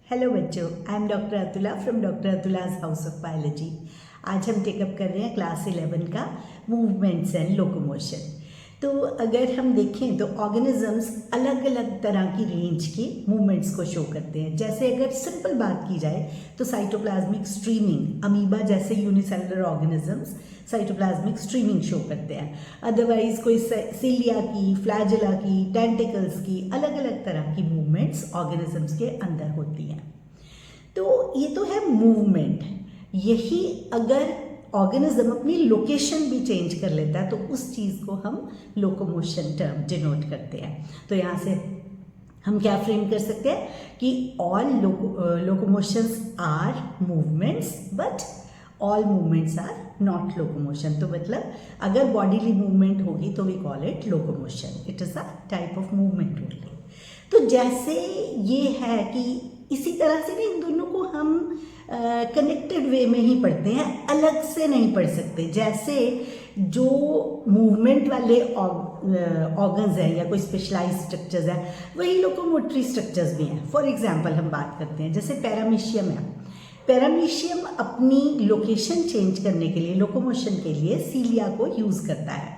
Hello बच्चों, I am doctor Atula from doctor Atula's house of biology. आज हम टेकअप कर रहे हैं क्लास 11 का मूवमेंट्स एंड लोकोमोशन। तो अगर हम देखें तो ऑर्गेनिजम्स अलग अलग तरह की रेंज की मूवमेंट्स को शो करते हैं। जैसे अगर सिंपल बात की जाए तो साइटोप्लाज्मिक स्ट्रीमिंग, अमीबा जैसे unicellular organisms cytoplasmic streaming show करते हैं। अदरवाइज कोई सीलिया की, फ्लैजेला की, टेंटिकल्स की अलग अलग तरह की मूवमेंट्स ऑर्गेनिजम्स के अंदर होती हैं। तो ये तो है मूवमेंट। यही अगर ऑर्गेनिज्म अपनी लोकेशन भी चेंज कर लेता है तो उस चीज़ को हम लोकोमोशन टर्म डिनोट करते हैं। तो यहाँ से हम क्या फ्रेम कर सकते हैं कि all locomotions are movements but all movements are not locomotion. तो मतलब अगर बॉडीली मूवमेंट होगी तो we call it locomotion, it is a type of movement only. तो जैसे ये है कि इसी तरह से भी इन दोनों को हम कनेक्टेड वे में ही पढ़ते हैं, अलग से नहीं पढ़ सकते। जैसे जो मूवमेंट वाले ऑर्गन्स हैं या कोई स्पेशलाइज्ड स्ट्रक्चर्स हैं, वही लोकोमोटरी स्ट्रक्चर्स भी हैं। फॉर एग्जांपल हम बात करते हैं, जैसे पैरामीशियम है। पैरामीशियम अपनी लोकेशन चेंज करने के लिए, लोकोमोशन के लिए सीलिया को यूज़ करता है।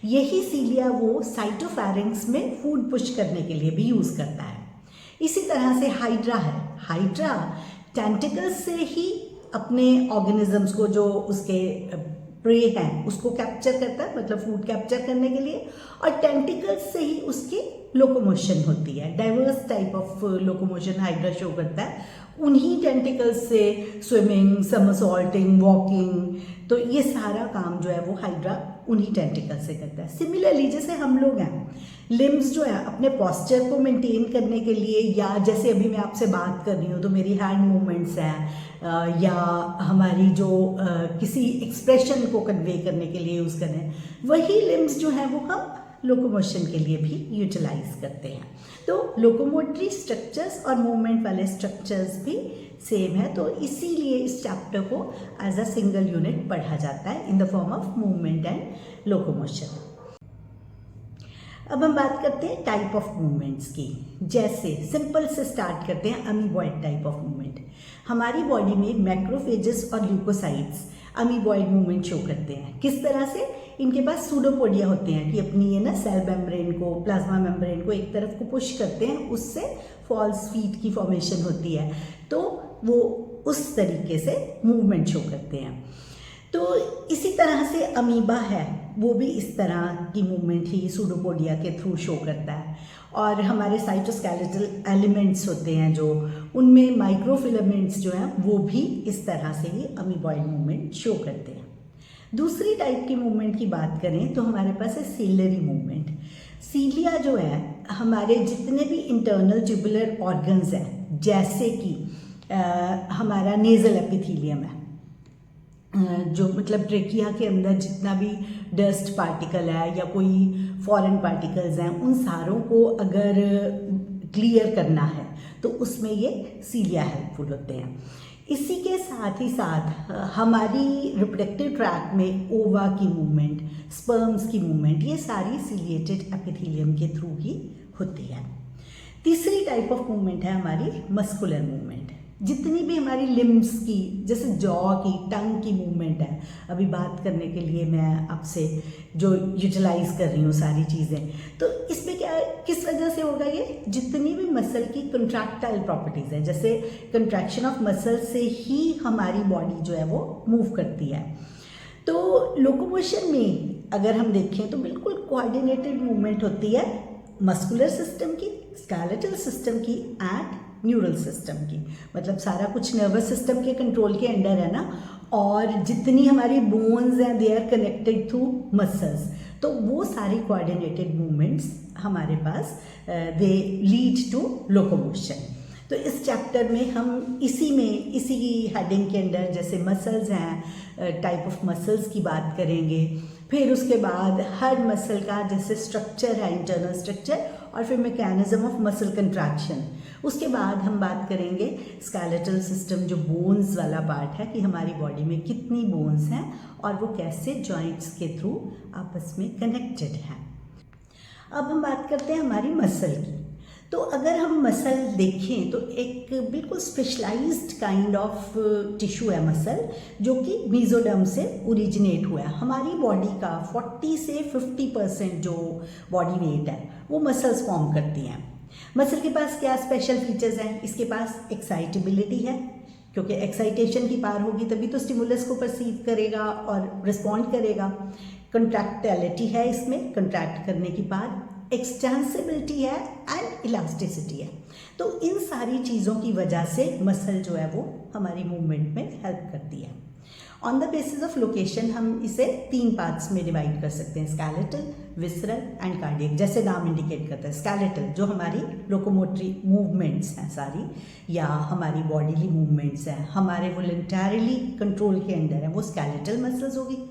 यही सीलिया वो साइटोफैरिंक्स में फूड पुश करने के लिए भी यूज़ करता है। इसी तरह से हाइड्रा है। हाइड्रा टेंटिकल्स से ही अपने ऑर्गेनिजम्स को, जो उसके प्रे हैं, उसको कैप्चर करता है, मतलब फूड कैप्चर करने के लिए, और टेंटिकल्स से ही उसकी लोकोमोशन होती है। Diverse type of locomotion hydra show करता है। उन्हीं टेंटिकल्स से स्विमिंग, समरसॉल्टिंग, वॉकिंग, तो ये सारा काम जो है वो हाइड्रा उन्हीं टेंटिकल से करता है। सिमिलरली जैसे हम लोग हैं, लिम्स जो है अपने पॉस्चर को मेंटेन करने के लिए, या जैसे अभी मैं आपसे बात कर रही हूँ तो मेरी हैंड मूवमेंट्स हैं, या हमारी जो किसी एक्सप्रेशन को कन्वे करने के लिए यूज़ कर रहे हैं, वही लिम्स जो हैं वो हम लोकोमोशन के लिए भी यूटिलाइज करते हैं। तो लोकोमोटरी स्ट्रक्चर्स और मूवमेंट वाले स्ट्रक्चर्स भी सेम है। तो इसीलिए इस चैप्टर को एज अ सिंगल यूनिट पढ़ा जाता है in the form of movement and locomotion. अब हम बात करते हैं टाइप ऑफ मूवमेंट्स की। जैसे सिंपल से स्टार्ट करते हैं, अमीबॉइड टाइप ऑफ मूवमेंट। हमारी बॉडी में मैक्रोफेजेस और ल्यूकोसाइट्स अमीबॉइड मूवमेंट शो करते हैं। किस तरह से? इनके पास सूडोपोडिया होते हैं कि अपनी ये ना सेल मेम्ब्रेन को, प्लाज्मा मेम्ब्रेन को एक तरफ को पुश करते हैं, उससे फॉल्स फीट की फॉर्मेशन होती है। तो वो उस तरीके से मूवमेंट शो करते हैं। तो इसी तरह से अमीबा है, वो भी इस तरह की मूवमेंट ही सूडोपोडिया के थ्रू शो करता है। और हमारे साइटोस्केलेटल एलिमेंट्स होते हैं जो, उनमें माइक्रोफिलामेंट्स जो हैं वो भी इस तरह से ही अमीबॉइड मूवमेंट शो करते हैं। दूसरी टाइप की मूवमेंट की बात करें तो हमारे पास है सीलियरी मूवमेंट। सीलिया जो है हमारे जितने भी इंटरनल ट्यूबुलर ऑर्गन्स हैं, जैसे कि हमारा नेजल एपिथेलियम है, जो मतलब ट्रेकिया के अंदर जितना भी डस्ट पार्टिकल है या कोई फॉरेन पार्टिकल्स हैं, उन सारों को अगर क्लियर करना है तो उसमें ये सीलिया हेल्पफुल होते हैं। इसी के साथ ही साथ हमारी रिप्रोडक्टिव ट्रैक्ट में ओवा की मूवमेंट, स्पर्म्स की मूवमेंट, ये सारी सीलिएटेड एपिथेलियम के थ्रू ही होती है। तीसरी टाइप ऑफ मूवमेंट है हमारी मस्कुलर मूवमेंट। जितनी भी हमारी लिम्स की, जैसे जॉ की, टंग की मूवमेंट है, अभी बात करने के लिए मैं आपसे जो यूटिलाइज कर रही हूँ सारी चीज़ें, तो इसमें क्या, किस वजह से होगा ये? जितनी भी मसल की कंट्रैक्टाइल प्रॉपर्टीज़ हैं, जैसे कंट्रैक्शन ऑफ मसल से ही हमारी बॉडी जो है वो मूव करती है। तो लोकोमोशन में अगर हम देखें तो बिल्कुल कोऑर्डिनेटेड मूवमेंट होती है मस्कुलर सिस्टम की, स्केलेटल सिस्टम की एंड न्यूरल सिस्टम की। मतलब सारा कुछ नर्वस सिस्टम के कंट्रोल के अंडर है ना, और जितनी हमारी बोन्स हैं they are connected through muscles. तो वो सारी कोऑर्डिनेटेड मूवमेंट्स हमारे पास दे लीड टू लोकोमोशन। तो इस चैप्टर में हम इसी हेडिंग के अंडर जैसे मसल्स हैं, टाइप ऑफ मसल्स की बात करेंगे। फिर उसके बाद हर मसल का जैसे स्ट्रक्चर है, इंटरनल स्ट्रक्चर, और फिर मैकेनिज्म ऑफ मसल कंट्रैक्शन। उसके बाद हम बात करेंगे स्केलेटल सिस्टम, जो बोन्स वाला पार्ट है, कि हमारी बॉडी में कितनी बोन्स हैं और वो कैसे जॉइंट्स के थ्रू आपस में कनेक्टेड हैं। अब हम बात करते हैं हमारी मसल की। तो अगर हम मसल देखें तो एक बिल्कुल स्पेशलाइज्ड काइंड ऑफ टिश्यू है मसल, जो कि मेसोडर्म से ओरिजिनेट हुआ है। हमारी बॉडी का 40 से 50% जो बॉडी वेट है वो मसल्स फॉर्म करती हैं। मसल के पास क्या स्पेशल फीचर्स हैं? इसके पास एक्साइटेबिलिटी है, क्योंकि एक्साइटेशन की पार होगी तभी तो स्टिमुलस को परसीव करेगा और रिस्पॉन्ड करेगा। कंट्रैक्टिलिटी है इसमें, कंट्रैक्ट करने की पार, एक्सटेंसिबिलिटी है एंड इलास्टिसिटी है। तो इन सारी चीज़ों की वजह से मसल जो है वो हमारी मूवमेंट में हेल्प करती है। On the basis of location हम इसे 3 पार्ट्स में डिवाइड कर सकते हैं, स्केलेटल, विसरल एंड कार्डियक। जैसे नाम इंडिकेट करता है, स्केलेटल जो हमारी लोकोमोटरी मूवमेंट्स हैं सारी, या हमारी बॉडीली मूवमेंट्स हैं, हमारे वॉलंटरली कंट्रोल के अंडर है, वो स्केलेटल मसल्स होगी।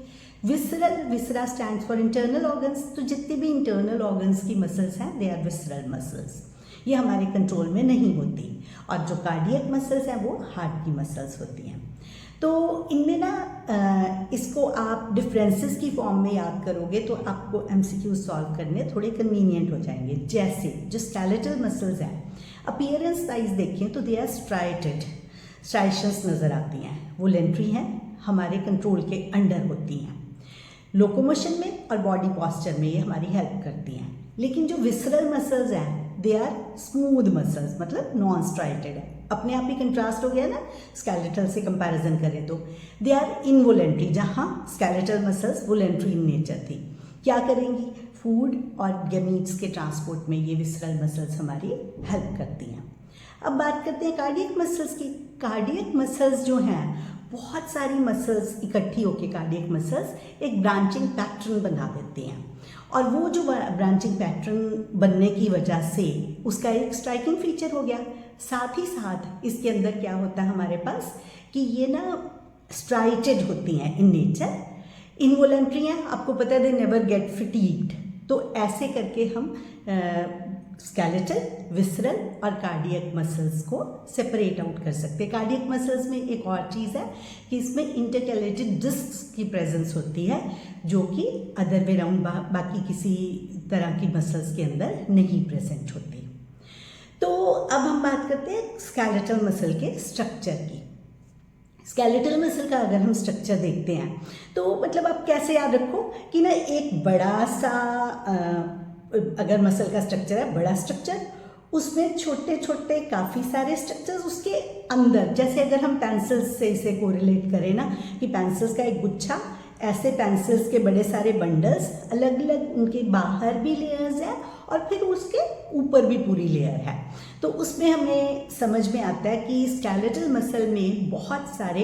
Visceral, viscera stands for internal organs, तो जितने भी इंटरनल ऑर्गन्स की मसल्स हैं दे आर विसरल मसल्स, ये हमारे कंट्रोल में नहीं होती। और जो कार्डियक मसल्स हैं वो हार्ट की मसल्स होती हैं। तो इनमें ना इसको आप डिफरेंसेस की फॉर्म में याद करोगे तो आपको एमसीक्यू सॉल्व करने थोड़े कन्वीनियंट हो जाएंगे। जैसे जो स्केलेटल मसल्स हैं, अपीयरेंस वाइज देखें तो दे आर स्ट्राइटेड, स्ट्राइशंस नज़र आती हैं, वोलेंट्री हैं, हमारे कंट्रोल के अंडर होती हैं, लोकोमोशन में और बॉडी पॉस्चर में ये हमारी हेल्प करती हैं। लेकिन जो विसरल मसल्स हैं दे आर स्मूथ मसल्स, मतलब नॉन स्ट्राइटेड है। अपने आप ही कंट्रास्ट हो गया ना स्केलेटल से कंपैरिजन करें तो। दे आर इनवोलेंट्री, जहाँ skeletal muscles voluntary in nature थी। क्या करेंगी? फूड और गैमीट्स के ट्रांसपोर्ट में ये विसरल मसल्स हमारी हेल्प करती हैं। अब बात करते हैं कार्डियक मसल्स की। कार्डियक मसल्स जो हैं, बहुत सारी मसल्स इकट्ठी होकर कार्डियक मसल्स एक ब्रांचिंग पैटर्न बना देते हैं, और वो जो ब्रांचिंग पैटर्न बनने की वजह से उसका एक स्ट्राइकिंग फीचर हो गया। साथ ही साथ इसके अंदर क्या होता है हमारे पास कि ये ना स्ट्राइटेड होती हैं इन नेचर, इनवोलेंट्री हैं, आपको पता है दे नेवर गेट फटीग्ड। तो ऐसे करके हम स्केलेटल, विसरल और कार्डियक मसल्स को सेपरेट आउट कर सकते हैं। कार्डियक मसल्स में एक और चीज़ है कि इसमें इंटरकैलेटेड डिस्क्स की प्रेजेंस होती है, जो कि अदर वे राउंड बाकी किसी तरह की मसल्स के अंदर नहीं प्रेजेंट होती। तो अब हम बात करते हैं स्केलेटल मसल के स्ट्रक्चर की। स्केलेटल मसल का अगर हम स्ट्रक्चर देखते हैं तो मतलब आप कैसे याद रखो कि ना एक बड़ा सा अगर मसल का स्ट्रक्चर है, बड़ा स्ट्रक्चर, उसमें छोटे छोटे काफ़ी सारे स्ट्रक्चर्स उसके अंदर। जैसे अगर हम पेंसिल्स से इसे कोरिलेट करें ना कि पेंसिल्स का एक गुच्छा, ऐसे पेंसिल्स के बड़े सारे बंडल्स, अलग अलग उनके बाहर भी लेयर्स हैं और फिर उसके ऊपर भी पूरी लेयर है। तो उसमें हमें समझ में आता है कि स्केलेटल मसल में बहुत सारे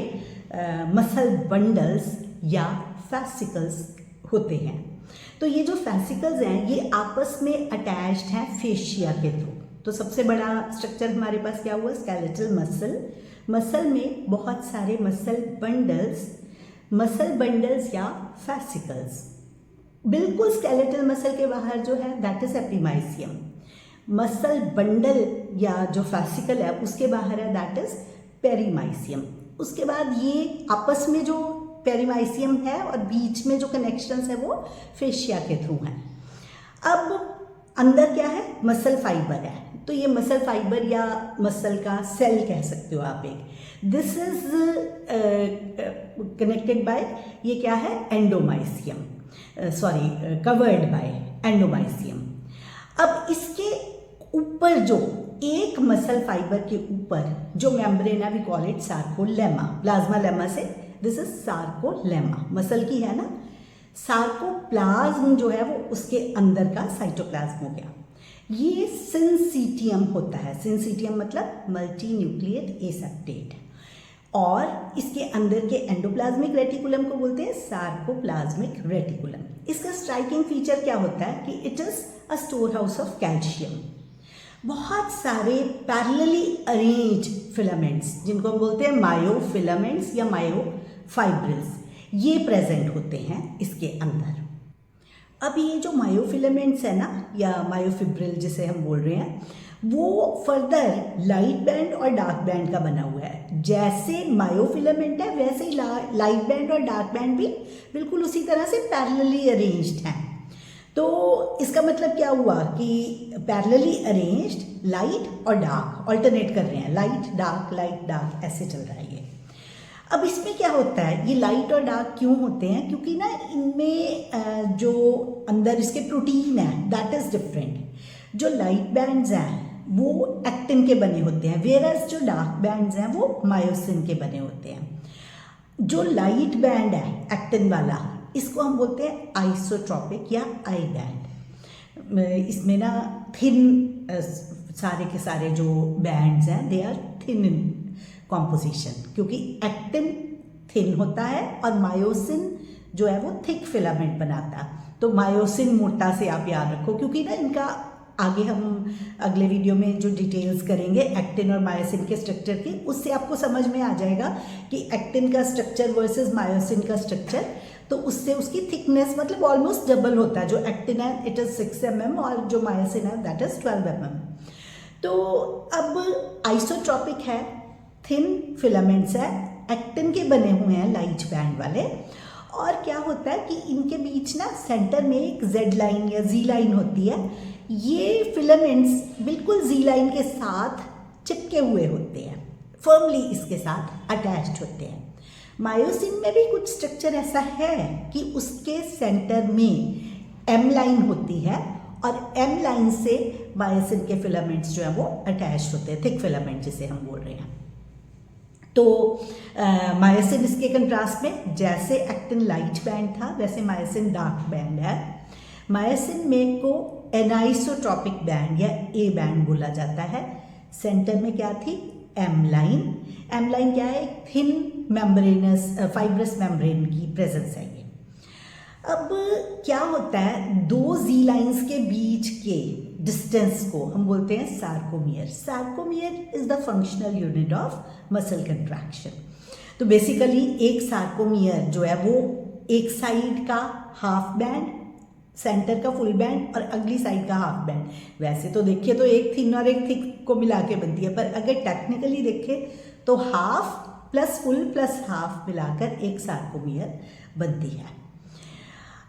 मसल बंडल्स या फैसिकल्स होते हैं। तो ये जो फैसिकल्स हैं ये आपस में अटैच्ड हैं फेशिया के थ्रू। तो सबसे बड़ा स्ट्रक्चर हमारे पास क्या हुआ? Skeletal muscle. मसल में बहुत सारे मसल बंडल्स या फैसिकल्स। बिल्कुल स्केलेटल मसल के बाहर जो है that is epimysium. Muscle bundle या जो फैसिकल है उसके बाहर है दैट इज पेरीमाइसियम। उसके बाद ये आपस में जो पेरीमाइसियम है और बीच में जो कनेक्शंस है वो फेशिया के थ्रू हैं। अब अंदर क्या है? मसल फाइबर है। तो ये मसल फाइबर या मसल का सेल कह सकते हो आप एक। दिस इज कनेक्टेड बाय, ये क्या है? Endomysium, covered by endomysium. अब इसके ऊपर जो एक मसल फाइबर के ऊपर जो मेम्ब्रेन है we call it sarcolemma. Plasmalemma से दिस इज सार्कोलेमा, मसल की है ना। सार्कोप्लाज्म जो है वो उसके अंदर का साइटोप्लाज्म हो गया। ये सिंसीटियम होता है। सिंसीटियम मतलब मल्टी न्यूक्लिएट एसेप्टेट, और इसके अंदर के एंडोप्लाज्मिक रेटिकुलम को बोलते हैं सार्कोप्लाज्मिक रेटिकुलम। इसका स्ट्राइकिंग फीचर क्या होता है कि it is a store house of calcium. बहुत सारे पैरेलली अरेंज फिलामेंट्स, जिनको हम बोलते हैं मायोफिलामेंट्स या मायोफाइब्रिल्स, ये प्रेजेंट होते हैं इसके अंदर। अब ये जो मायोफिलामेंट्स है ना या मायोफिब्रिल जिसे हम बोल रहे हैं, वो फर्दर लाइट बैंड और डार्क बैंड का बना हुआ है। जैसे मायोफिलामेंट है वैसे ही लाइट बैंड और डार्क बैंड भी बिल्कुल उसी तरह से पैरेलली अरेंज्ड हैं। तो इसका मतलब क्या हुआ कि पैरेलली अरेंज्ड लाइट और डार्क ऑल्टरनेट कर रहे हैं, लाइट डार्क ऐसे चल रहा है ये। अब इसमें क्या होता है, ये लाइट और डार्क क्यों होते हैं, क्योंकि ना इनमें जो अंदर इसके प्रोटीन है दैट इज डिफरेंट। जो लाइट बैंड्स हैं वो एक्टिन के बने होते हैं, वेयरएज जो डार्क बैंड्स हैं वो मायोसिन के बने होते हैं। जो लाइट बैंड है एक्टिन वाला, इसको हम बोलते हैं आइसोट्रॉपिक या आई बैंड। इसमें ना थिन सारे के सारे जो बैंड्स हैं they are thin in composition, क्योंकि एक्टिन थिन होता है और मायोसिन जो है वो थिक फिलामेंट बनाता है। तो मायोसिन मोटा से आप याद रखो, क्योंकि ना इनका आगे हम अगले वीडियो में जो डिटेल्स करेंगे एक्टिन और मायोसिन के स्ट्रक्चर की, उससे आपको समझ में आ जाएगा कि एक्टिन का स्ट्रक्चर वर्सेस मायोसिन का स्ट्रक्चर, तो उससे उसकी थिकनेस मतलब ऑलमोस्ट डबल होता है। जो एक्टिन है इट इज़ 6 mm और जो मायोसिन है दैट इज़ 12 mm। तो अब आइसोट्रॉपिक है, थिन फिलामेंट्स है, एक्टिन के बने हुए हैं लाइट बैंड वाले। और क्या होता है कि इनके बीच ना सेंटर में एक जेड लाइन या जी लाइन होती है। ये फिलामेंट्स बिल्कुल जी लाइन के साथ चिपके हुए होते हैं, फर्मली इसके साथ अटैच्ड होते हैं। मायोसिन में भी कुछ स्ट्रक्चर ऐसा है कि उसके सेंटर में एम लाइन होती है और एम लाइन से मायोसिन के फिलामेंट्स जो है वो अटैच होते हैं, थिक फिलामेंट जिसे हम बोल रहे हैं। तो मायोसिन इसके कंट्रास्ट में, जैसे एक्टिन लाइट बैंड था वैसे मायोसिन डार्क बैंड है। मायोसिन में को एनाइसोट्रॉपिक बैंड या ए बैंड बोला जाता है। सेंटर में क्या थी, एम लाइन। एम लाइन क्या है, एक थिन मेम्ब्रेनस फाइब्रस मेम्ब्रेन की प्रेजेंस है ये। अब क्या होता है, दो जी लाइंस के बीच के डिस्टेंस को हम बोलते हैं sarcomere. Sarcomere is the functional unit of muscle contraction. तो बेसिकली एक सार्कोमियर जो है वो एक साइड का हाफ बैंड, सेंटर का फुल बैंड और अगली साइड का हाफ बैंड। वैसे तो देखिए तो एक थिन और एक थिक को मिला के बनती है, पर अगर टेक्निकली देखें तो half plus full plus half मिलाकर एक सार्कोमियर बनती है।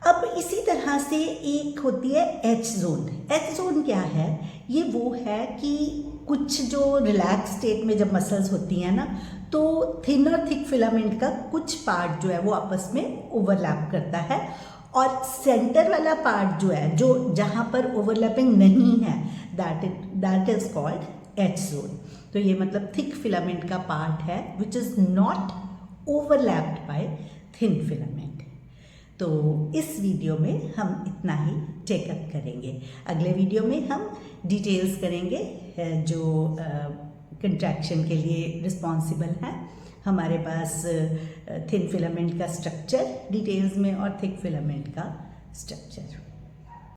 अब इसी तरह से एक होती है एच जोन। एच जोन क्या है, ये वो है कि कुछ जो रिलैक्स स्टेट में जब मसल्स होती हैं ना, तो थिन और थिक फिलामेंट का कुछ पार्ट जो है वो आपस में ओवरलैप करता है और सेंटर वाला पार्ट जो है, जो जहाँ पर ओवरलैपिंग नहीं है, that is called H zone. तो ये मतलब थिक फिलामेंट का पार्ट है which is not overlapped by thin filament. तो इस वीडियो में हम इतना ही टेकअप करेंगे। अगले वीडियो में हम डिटेल्स करेंगे जो कंट्रैक्शन के लिए रिस्पॉन्सिबल हैं। हमारे पास थिन फिलामेंट का स्ट्रक्चर डिटेल्स में और थिक फिलामेंट का स्ट्रक्चर।